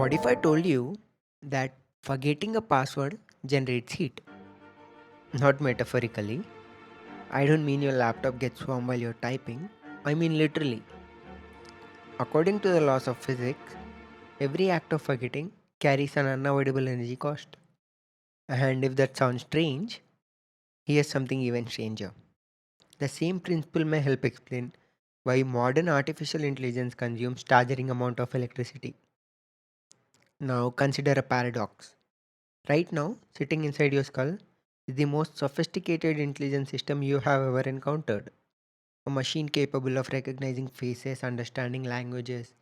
What if I told you that forgetting a password generates heat? Not metaphorically. I don't mean your laptop gets warm while you're typing. I mean literally. According to the laws of physics, every act of forgetting carries an unavoidable energy cost. And if that sounds strange, here's something even stranger. The same principle may help explain why modern artificial intelligence consumes staggering amount of electricity. Now consider a paradox. Right now, sitting inside your skull is the most sophisticated intelligence system you have ever encountered. A machine capable of recognizing faces, understanding languages,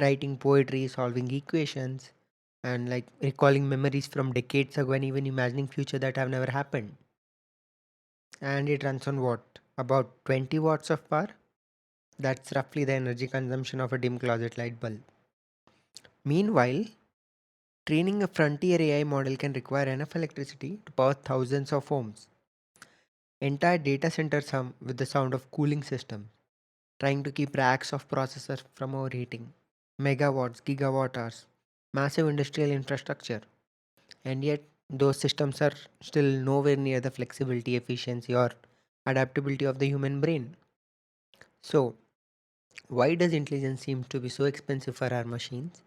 writing poetry, solving equations, and like recalling memories from decades ago and even imagining future that have never happened. And it runs on what? About 20 watts of power? That's roughly the energy consumption of a dim closet light bulb. Meanwhile, training a frontier AI model can require enough electricity to power thousands of homes. Entire data centers hum with the sound of cooling systems, trying to keep racks of processors from overheating. Megawatts, gigawatt hours, massive industrial infrastructure. And yet, those systems are still nowhere near the flexibility, efficiency, or adaptability of the human brain. So, why does intelligence seem to be so expensive for our machines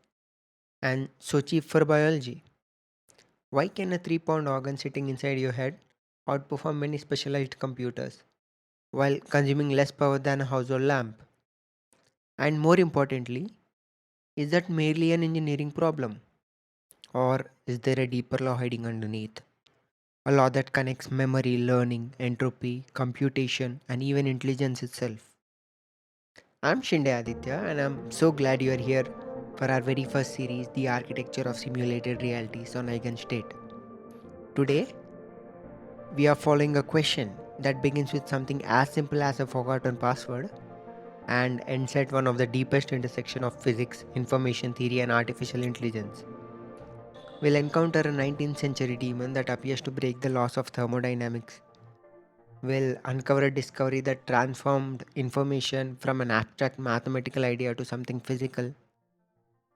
and so cheap for biology? Why can a 3 pound organ sitting inside your head outperform many specialized computers while consuming less power than a household lamp? And more importantly, is that merely an engineering problem? Or is there a deeper law hiding underneath? A law that connects memory, learning, entropy, computation, and even intelligence itself. I'm Shinde Aditya, and I'm so glad you are here for our very first series, The Architecture of Simulated Realities on Eigenstate. Today, we are following a question that begins with something as simple as a forgotten password and ends at one of the deepest intersection of physics, information theory, and artificial intelligence. We'll encounter a 19th century demon that appears to break the laws of thermodynamics. We'll uncover a discovery that transformed information from an abstract mathematical idea to something physical.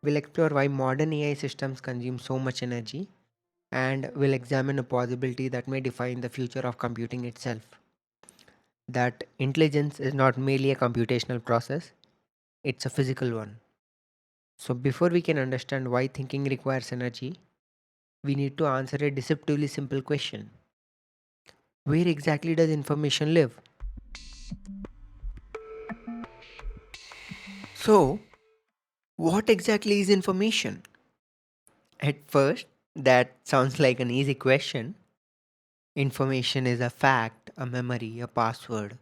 We'll explore why modern AI systems consume so much energy, and we'll examine a possibility that may define the future of computing itself. That intelligence is not merely a computational process, it's a physical one. So, before we can understand why thinking requires energy, we need to answer a deceptively simple question: where exactly does information live? So, what exactly is information? At first, that sounds like an easy question. Information is a fact, a memory, a password,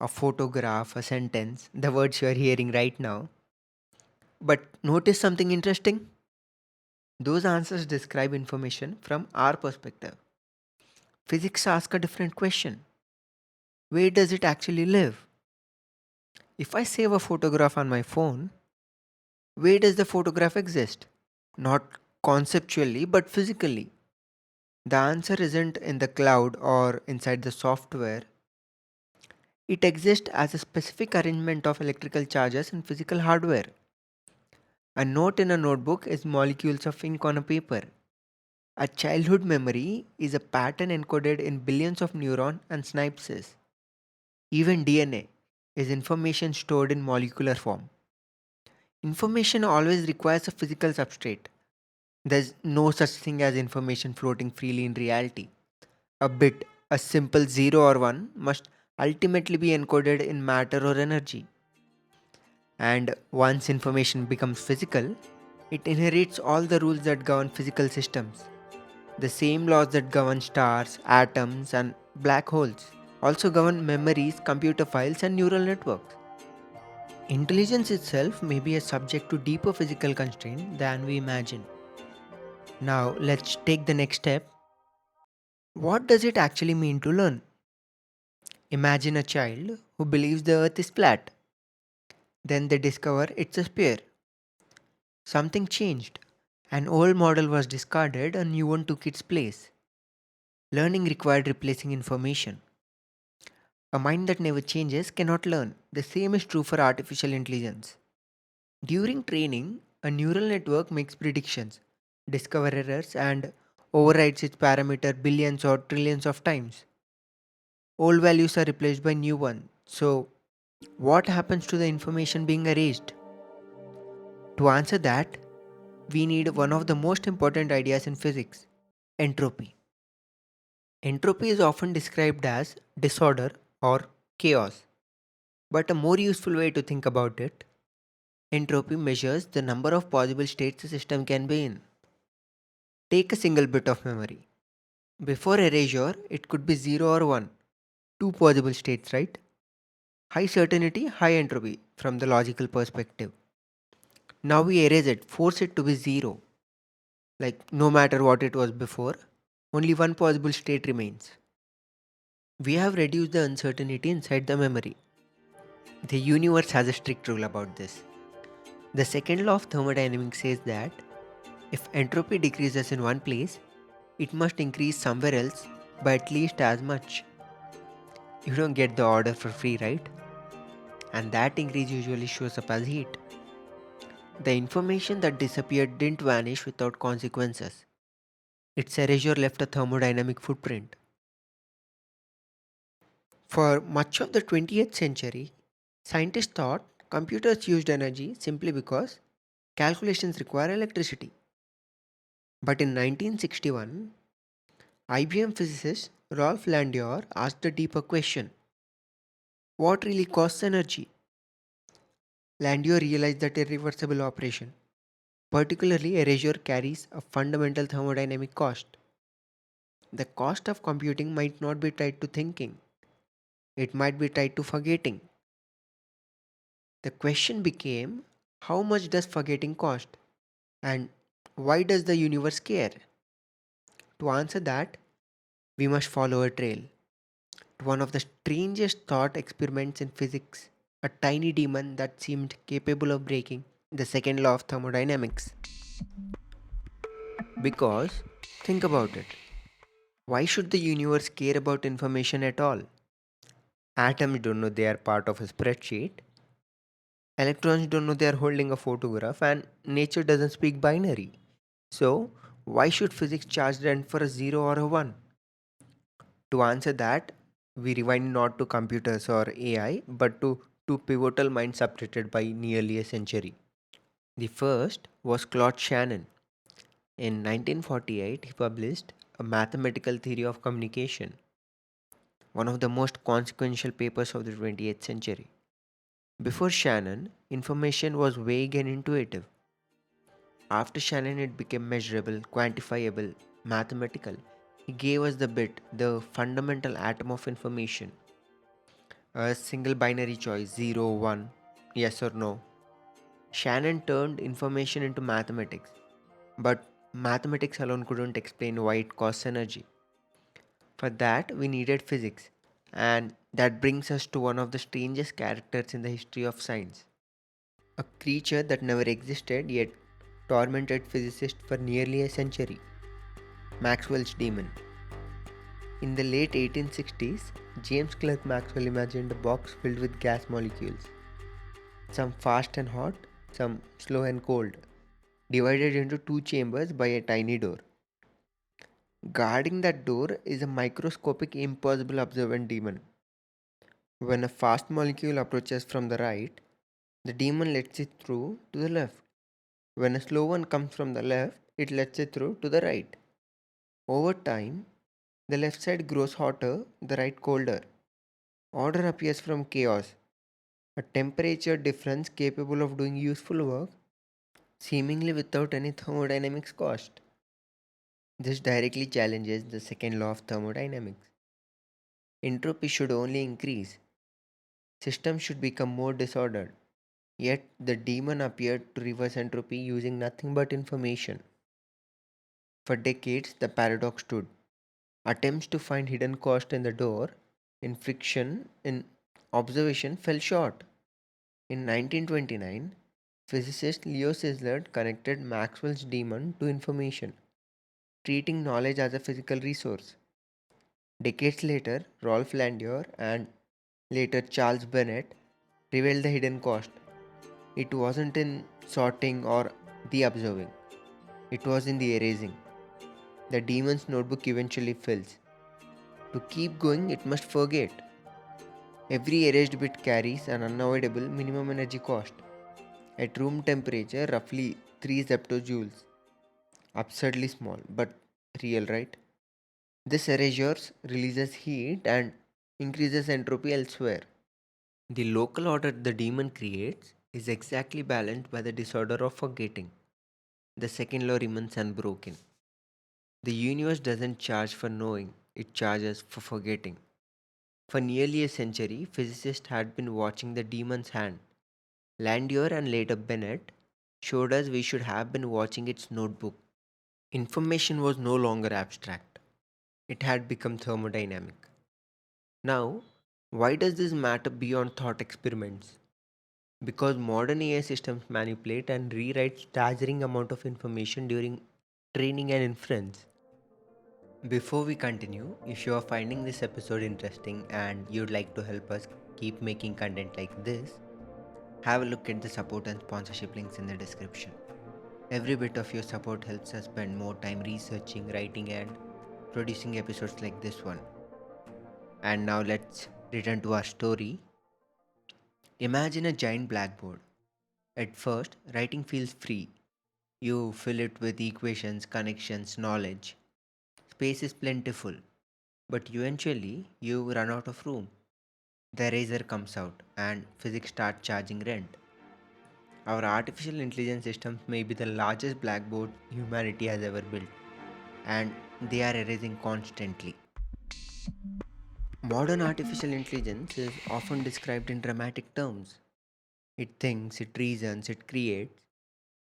a photograph, a sentence, the words you are hearing right now. But notice something interesting? Those answers describe information from our perspective. Physics asks a different question: where does it actually live? If I save a photograph on my phone, where does the photograph exist? Not conceptually, but physically. The answer isn't in the cloud or inside the software. It exists as a specific arrangement of electrical charges in physical hardware. A note in a notebook is molecules of ink on a paper. A childhood memory is a pattern encoded in billions of neurons and synapses. Even DNA is information stored in molecular form. Information always requires a physical substrate. There's no such thing as information floating freely in reality. A bit, a simple 0 or 1, must ultimately be encoded in matter or energy. And once information becomes physical, it inherits all the rules that govern physical systems. The same laws that govern stars, atoms, and black holes also govern memories, computer files, and neural networks. Intelligence itself may be a subject to deeper physical constraint than we imagine. Now, let's take the next step. What does it actually mean to learn? Imagine a child who believes the earth is flat. Then they discover it's a sphere. Something changed. An old model was discarded, a new one took its place. Learning required replacing information. A mind that never changes cannot learn. The same is true for artificial intelligence. During training, A neural network makes predictions, discovers errors, and overrides its parameter billions or trillions of times. Old values are replaced by new ones. So, what happens to the information being erased? To answer that, we need one of the most important ideas in physics: entropy. Entropy is often described as disorder or chaos, but a more useful way to think about it: entropy measures the number of possible states a system can be in. Take a single bit of memory. Before erasure, it could be 0 or 1, two possible states, right? High certainty, high entropy from the logical perspective. Now we erase it, force it to be 0. Like no matter what it was before, only one possible state remains. We have reduced the uncertainty inside the memory. The universe has a strict rule about this. The second law of thermodynamics says that if entropy decreases in one place, it must increase somewhere else by at least as much. You don't get the order for free, right? And that increase usually shows up as heat. The information that disappeared didn't vanish without consequences. Its erasure left a thermodynamic footprint. For much of the 20th century, scientists thought computers used energy simply because calculations require electricity. But in 1961, IBM physicist Rolf Landauer asked a deeper question: what really costs energy? Landauer realized that irreversible operation, particularly erasure, carries a fundamental thermodynamic cost. The cost of computing might not be tied to thinking, it might be tied to forgetting. The question became, how much does forgetting cost? And why does the universe care? To answer that, we must follow a trail to one of the strangest thought experiments in physics, a tiny demon that seemed capable of breaking the second law of thermodynamics. Because, think about it, why should the universe care about information at all? Atoms don't know they are part of a spreadsheet, electrons don't know they are holding a photograph, and nature doesn't speak binary. So, why should physics charge rent for a 0 or a 1? To answer that, we rewind not to computers or AI, but to two pivotal minds separated by nearly a century. The first was Claude Shannon. In 1948, he published A Mathematical Theory of Communication, one of the most consequential papers of the 20th century. Before Shannon, information was vague and intuitive. After Shannon, it became measurable, quantifiable, mathematical. He gave us the bit, the fundamental atom of information. A single binary choice, 0, 1, yes or no. Shannon turned information into mathematics, but mathematics alone couldn't explain why it costs energy. For that, we needed physics, and that brings us to one of the strangest characters in the history of science. A creature that never existed yet tormented physicists for nearly a century: Maxwell's demon. In the late 1860s, James Clerk Maxwell imagined a box filled with gas molecules, some fast and hot, some slow and cold, divided into two chambers by a tiny door. Guarding that door is a microscopic, impossible observant demon. When a fast molecule approaches from the right, the demon lets it through to the left. When a slow one comes from the left, it lets it through to the right. Over time, the left side grows hotter, the right colder. Order appears from chaos, a temperature difference capable of doing useful work seemingly without any thermodynamics cost. This directly challenges the second law of thermodynamics. Entropy should only increase, systems should become more disordered. Yet the demon appeared to reverse entropy using nothing but information. For decades, the paradox stood. Attempts to find hidden cost in the door, in friction, in observation fell short. In 1929, physicist Leo Szilard connected Maxwell's demon to information, treating knowledge as a physical resource. Decades later, Rolf Landauer and later Charles Bennett revealed the hidden cost. It wasn't in sorting or the observing. It was in the erasing. The demon's notebook eventually fills. To keep going, it must forget. Every erased bit carries an unavoidable minimum energy cost. At room temperature, roughly 3 zeptojoules. Absurdly small, but real, right? This erasure releases heat and increases entropy elsewhere. The local order the demon creates is exactly balanced by the disorder of forgetting. The second law remains unbroken. The universe doesn't charge for knowing, it charges for forgetting. For nearly a century, physicists had been watching the demon's hand. Landauer and later Bennett showed us we should have been watching its notebook. Information was no longer abstract, it had become thermodynamic. Now, why does this matter beyond thought experiments? Because modern AI systems manipulate and rewrite staggering amount of information during training and inference. Before we continue, if you are finding this episode interesting and you'd like to help us keep making content like this, have a look at the support and sponsorship links in the description. Every bit of your support helps us spend more time researching, writing, and producing episodes like this one. And now let's return to our story. Imagine a giant blackboard. At first, writing feels free. You fill it with equations, connections, knowledge. Space is plentiful, but eventually you run out of room. The eraser comes out and physics start charging rent. Our artificial intelligence systems may be the largest blackboard humanity has ever built, and they are erasing constantly. Modern artificial intelligence is often described in dramatic terms. It thinks, it reasons, it creates,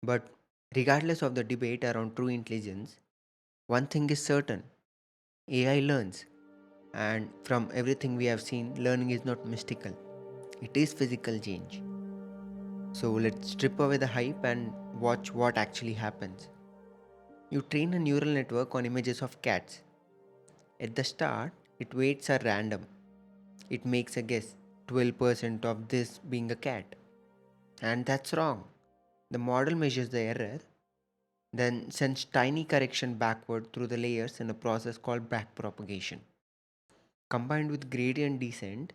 but regardless of the debate around true intelligence, one thing is certain: AI learns, and from everything we have seen, learning is not mystical, it is physical change. So let's strip away the hype and watch what actually happens. You train a neural network on images of cats. At the start, its weights are random. It makes a guess, 12% of this being a cat. And that's wrong. The model measures the error, then sends tiny correction backward through the layers in a process called backpropagation. Combined with gradient descent,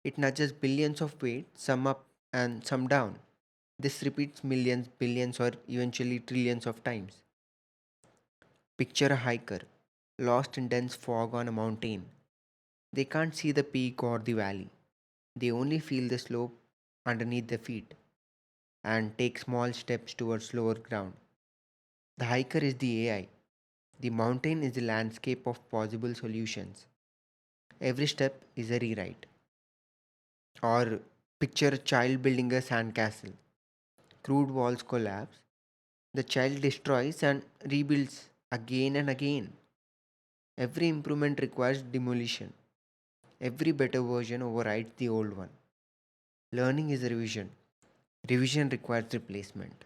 it nudges billions of weights, some up and some down. This repeats millions, billions, or eventually trillions of times. Picture a hiker lost in dense fog on a mountain. They can't see the peak or the valley. They only feel the slope underneath their feet and take small steps towards lower ground. The hiker is the AI. The mountain is the landscape of possible solutions. Every step is a rewrite. Or picture a child building a sandcastle. Crude walls collapse. The child destroys and rebuilds again and again. Every improvement requires demolition. Every better version overrides the old one. Learning is revision. Revision requires replacement.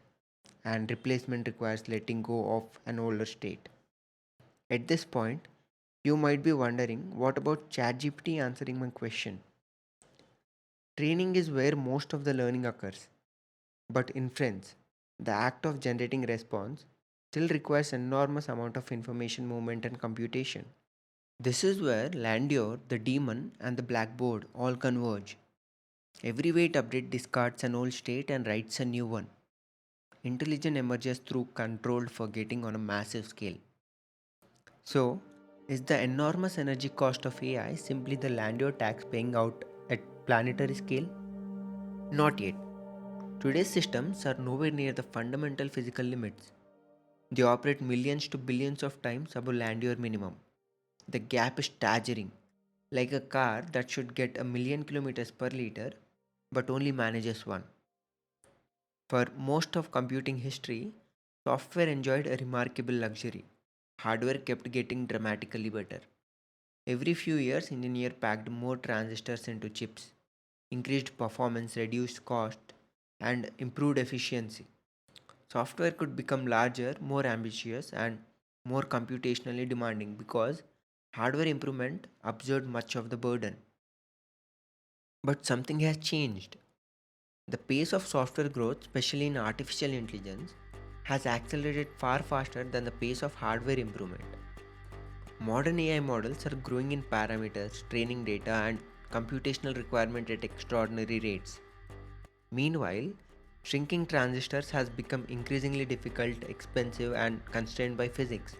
And replacement requires letting go of an older state. At this point, you might be wondering, what about ChatGPT answering my question? Training is where most of the learning occurs, but inference, the act of generating response, still requires enormous amount of information movement and computation. This is where Landauer, the demon, and the blackboard all converge. Every weight update discards an old state and writes a new one. Intelligence emerges through controlled forgetting on a massive scale. So, is the enormous energy cost of AI simply the Landauer tax paying out at planetary scale? Not yet. Today's systems are nowhere near the fundamental physical limits. They operate millions to billions of times above Landauer minimum. The gap is staggering, like a car that should get a million kilometers per liter but only manages one. For most of computing history, software enjoyed a remarkable luxury. Hardware kept getting dramatically better. Every few years, engineers packed more transistors into chips, increased performance, reduced cost, and improved efficiency. Software could become larger, more ambitious, and more computationally demanding because hardware improvement absorbed much of the burden. But something has changed. The pace of software growth, especially in artificial intelligence, has accelerated far faster than the pace of hardware improvement. Modern AI models are growing in parameters, training data, and computational requirement at extraordinary rates. Meanwhile, shrinking transistors has become increasingly difficult, expensive, and constrained by physics.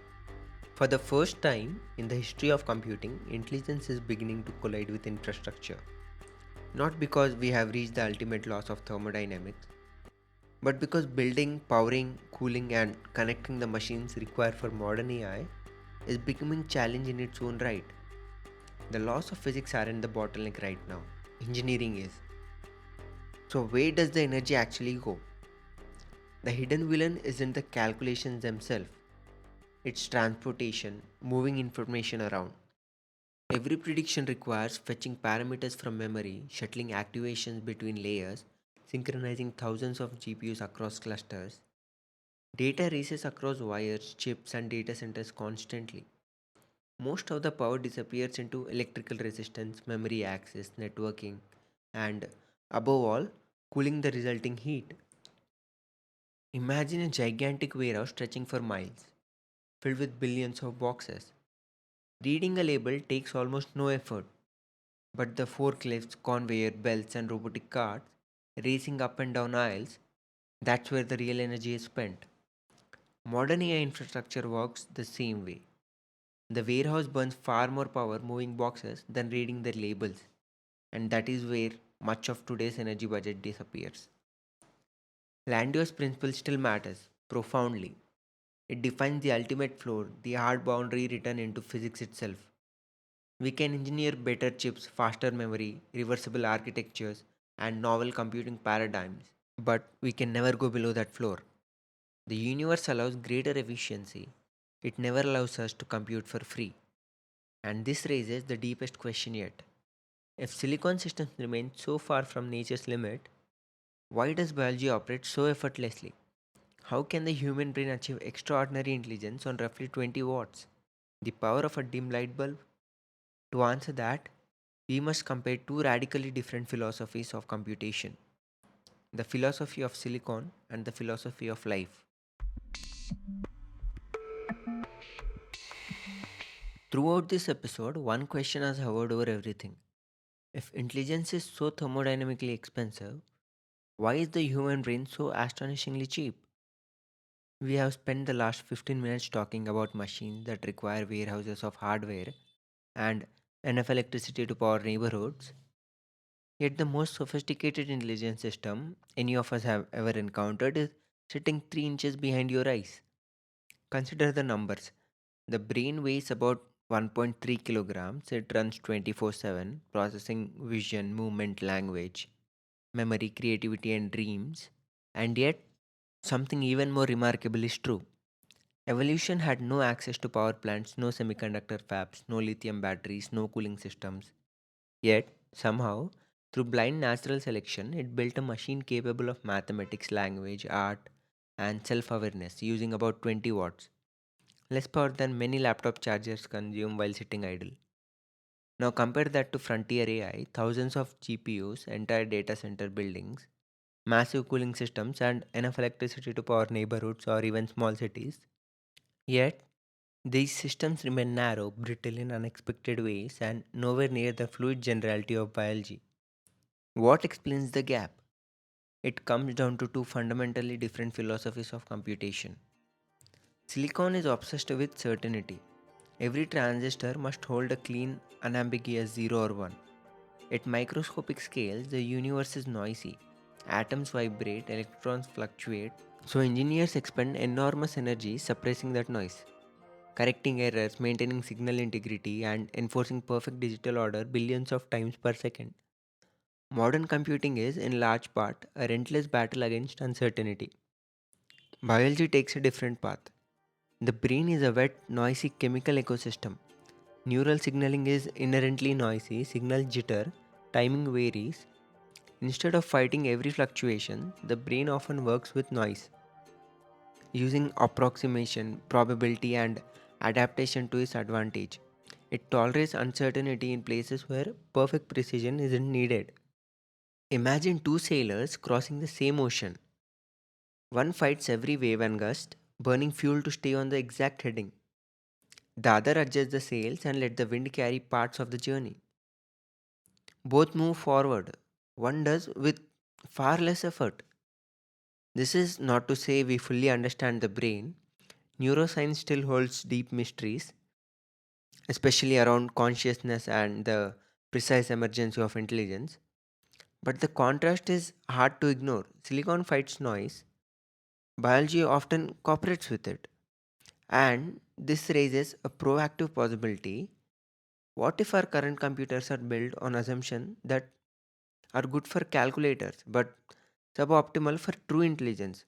For the first time in the history of computing, intelligence is beginning to collide with infrastructure. Not because we have reached the ultimate laws of thermodynamics, but because building, powering, cooling, and connecting the machines required for modern AI is becoming challenge in its own right. The laws of physics aren't the bottleneck right now. Engineering is. So where does the energy actually go? The hidden villain isn't the calculations themselves. It's transportation, moving information around. Every prediction requires fetching parameters from memory, shuttling activations between layers, synchronizing thousands of GPUs across clusters. Data races across wires, chips, and data centers constantly. Most of the power disappears into electrical resistance, memory access, networking, and above all, cooling the resulting heat. Imagine a gigantic warehouse stretching for miles, filled with billions of boxes. Reading a label takes almost no effort, but the forklifts, conveyor belts, and robotic carts racing up and down aisles, that's where the real energy is spent. Modern AI infrastructure works the same way. The warehouse burns far more power moving boxes than reading the labels, and that is where much of today's energy budget disappears. Landauer's principle still matters profoundly. It defines the ultimate floor, the hard boundary written into physics itself. We can engineer better chips, faster memory, reversible architectures, and novel computing paradigms, but we can never go below that floor. The universe allows greater efficiency. It never allows us to compute for free. And this raises the deepest question yet. If silicon systems remain so far from nature's limit, why does biology operate so effortlessly? How can the human brain achieve extraordinary intelligence on roughly 20 watts? The power of a dim light bulb? To answer that, we must compare two radically different philosophies of computation, the philosophy of silicon and the philosophy of life. Throughout this episode, one question has hovered over everything. If intelligence is so thermodynamically expensive, why is the human brain so astonishingly cheap? We have spent the last 15 minutes talking about machines that require warehouses of hardware and enough electricity to power neighborhoods. Yet, the most sophisticated intelligence system any of us have ever encountered is sitting 3 inches behind your eyes. Consider the numbers. The brain weighs about 1.3 kilograms. It runs 24/7, processing vision, movement, language, memory, creativity, and dreams. And yet, something even more remarkable is true. Evolution had no access to power plants, no semiconductor fabs, no lithium batteries, no cooling systems. Yet, somehow, through blind natural selection, it built a machine capable of mathematics, language, art, and self awareness using about 20 watts, less power than many laptop chargers consume while sitting idle. Now, compare that to frontier AI, thousands of GPUs, entire data center buildings, massive cooling systems, and enough electricity to power neighborhoods or even small cities. Yet, these systems remain narrow, brittle in unexpected ways, and nowhere near the fluid generality of biology. What explains the gap? It comes down to two fundamentally different philosophies of computation. Silicon is obsessed with certainty. Every transistor must hold a clean, unambiguous 0 or 1. At microscopic scales, the universe is noisy. Atoms vibrate, electrons fluctuate, so engineers expend enormous energy suppressing that noise, correcting errors, maintaining signal integrity, and enforcing perfect digital order billions of times per second. Modern computing is, in large part, a relentless battle against uncertainty. Biology takes a different path. The brain is a wet, noisy chemical ecosystem. Neural signaling is inherently noisy, signal jitter, timing varies. Instead of fighting every fluctuation, the brain often works with noise, using approximation, probability, and adaptation to its advantage. It tolerates uncertainty in places where perfect precision isn't needed. Imagine two sailors crossing the same ocean. One fights every wave and gust, burning fuel to stay on the exact heading. The other adjusts the sails and let the wind carry parts of the journey. Both move forward. One does with far less effort. This is not to say we fully understand the brain. Neuroscience still holds deep mysteries, especially around consciousness and the precise emergence of intelligence. But the contrast is hard to ignore. Silicon fights noise, biology often cooperates with it. And this raises a proactive possibility. What if our current computers are built on assumption that are good for calculators but suboptimal for true intelligence?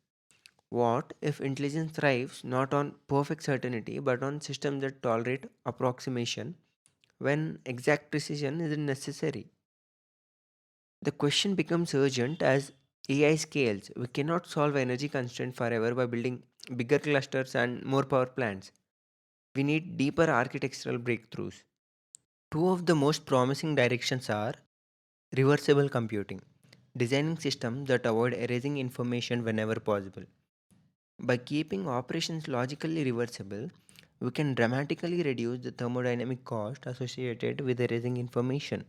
What if intelligence thrives not on perfect certainty but on systems that tolerate approximation when exact precision isn't necessary? The question becomes urgent as AI scales. We cannot solve energy constraint forever by building bigger clusters and more power plants. We need deeper architectural breakthroughs. Two of the most promising directions are reversible computing, designing systems that avoid erasing information whenever possible. By keeping operations logically reversible, we can dramatically reduce the thermodynamic cost associated with erasing information.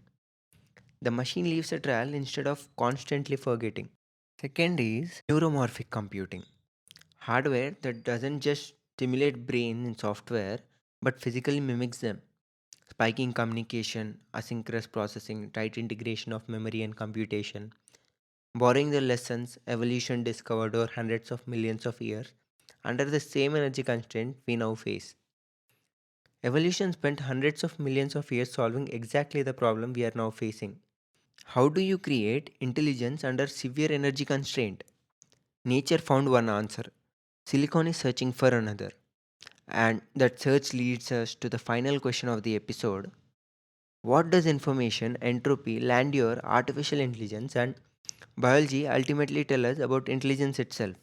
The machine leaves a trail instead of constantly forgetting. Second is neuromorphic computing, hardware that doesn't just stimulate brain in software but physically mimics them. Spiking communication, asynchronous processing, tight integration of memory and computation, borrowing the lessons evolution discovered over hundreds of millions of years under the same energy constraint we now face. Evolution spent hundreds of millions of years solving exactly the problem we are now facing. How do you create intelligence under severe energy constraint? Nature found one answer. Silicon is searching for another. And that search leads us to the final question of the episode. What does information, entropy, Landauer, artificial intelligence, and biology ultimately tell us about intelligence itself?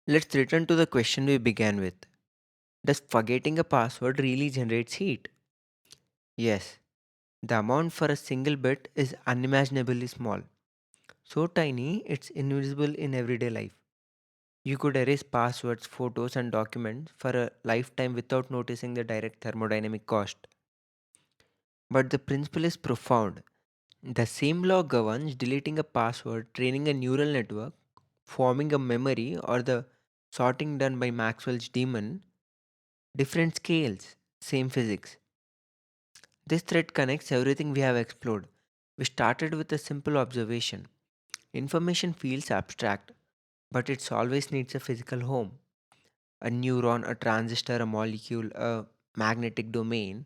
Let's return to the question we began with. Does forgetting a password really generates heat? Yes, the amount for a single bit is unimaginably small. So tiny it's invisible in everyday life. You could erase passwords, photos, and documents for a lifetime without noticing the direct thermodynamic cost. But the principle is profound. The same law governs deleting a password, training a neural network, forming a memory, or the sorting done by Maxwell's demon. Different scales, same physics. This thread connects everything we have explored. We started with a simple observation. Information feels abstract, but it always needs a physical home. A neuron, a transistor, a molecule, a magnetic domain.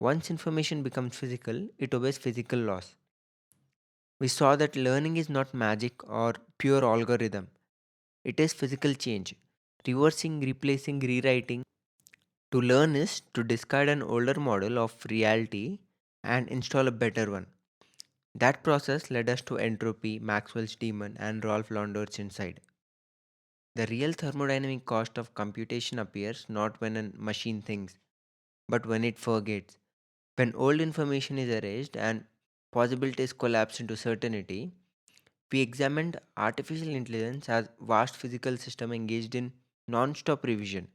Once information becomes physical, it obeys physical laws. We saw that learning is not magic or pure algorithm. It is physical change. Reversing, replacing, rewriting. To learn is to discard an older model of reality and install a better one. That process led us to entropy, Maxwell's demon, and Rolf Landauer's insight. The real thermodynamic cost of computation appears not when a machine thinks, but when it forgets. When old information is erased and possibilities collapse into certainty, we examined artificial intelligence as vast physical system engaged in non-stop revision,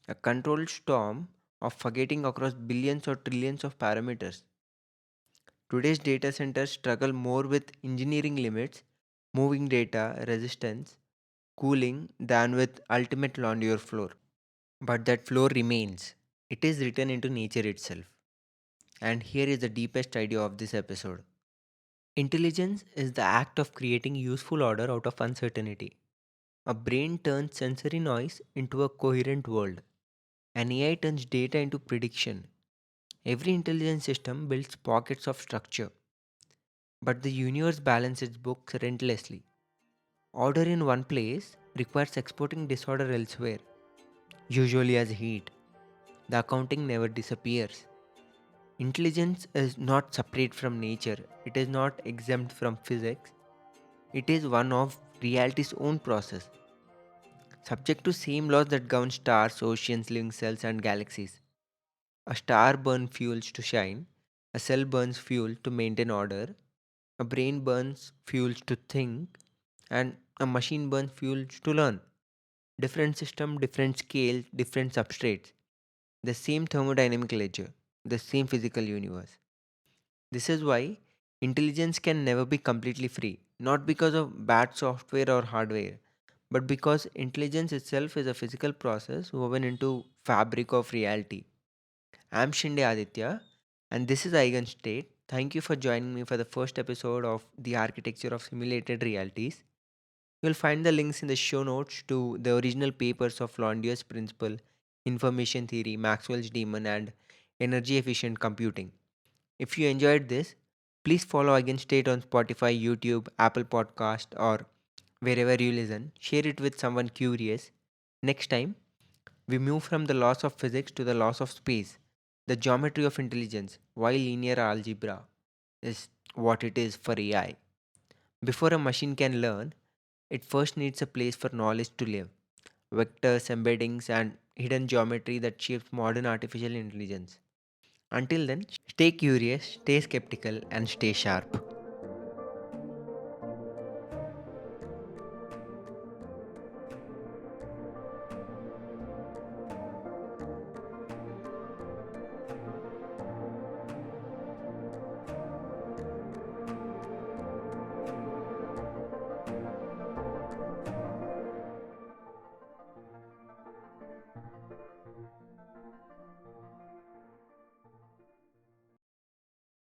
a controlled storm of forgetting across billions or trillions of parameters. Today's data centers struggle more with engineering limits, moving data, resistance, cooling than with ultimate law on your floor. But that floor remains. It is written into nature itself. And here is the deepest idea of this episode. Intelligence is the act of creating useful order out of uncertainty. A brain turns sensory noise into a coherent world. An AI turns data into prediction. Every intelligent system builds pockets of structure. But the universe balances its books relentlessly. Order in one place requires exporting disorder elsewhere, usually as heat. The accounting never disappears. Intelligence is not separate from nature, it is not exempt from physics, it is one of reality's own process, subject to same laws that govern stars, oceans, living cells, and galaxies. A star burns fuels to shine, A cell burns fuel to maintain order, a brain burns fuels to think, and a machine burns fuels to learn. Different system, different scale, different substrates. The same thermodynamic ledger, the same physical universe. This is why intelligence can never be completely free, not because of bad software or hardware, but because intelligence itself is a physical process woven into fabric of reality. I'm Shinde Aditya, and this is Eigenstate. Thank you for joining me for the first episode of The Architecture of Simulated Realities. You'll find the links in the show notes to the original papers of Landauer's principle, information theory, Maxwell's demon, and energy efficient computing. If you enjoyed this, please follow Eigenstate on Spotify, YouTube, Apple Podcast, or wherever you listen. Share it with someone curious. Next time, we move from the laws of physics to the laws of space, the geometry of intelligence, why linear algebra is what it is for AI. Before a machine can learn, it first needs a place for knowledge to live. Vectors, embeddings, and hidden geometry that shapes modern artificial intelligence. Until then, stay curious, stay skeptical, and stay sharp.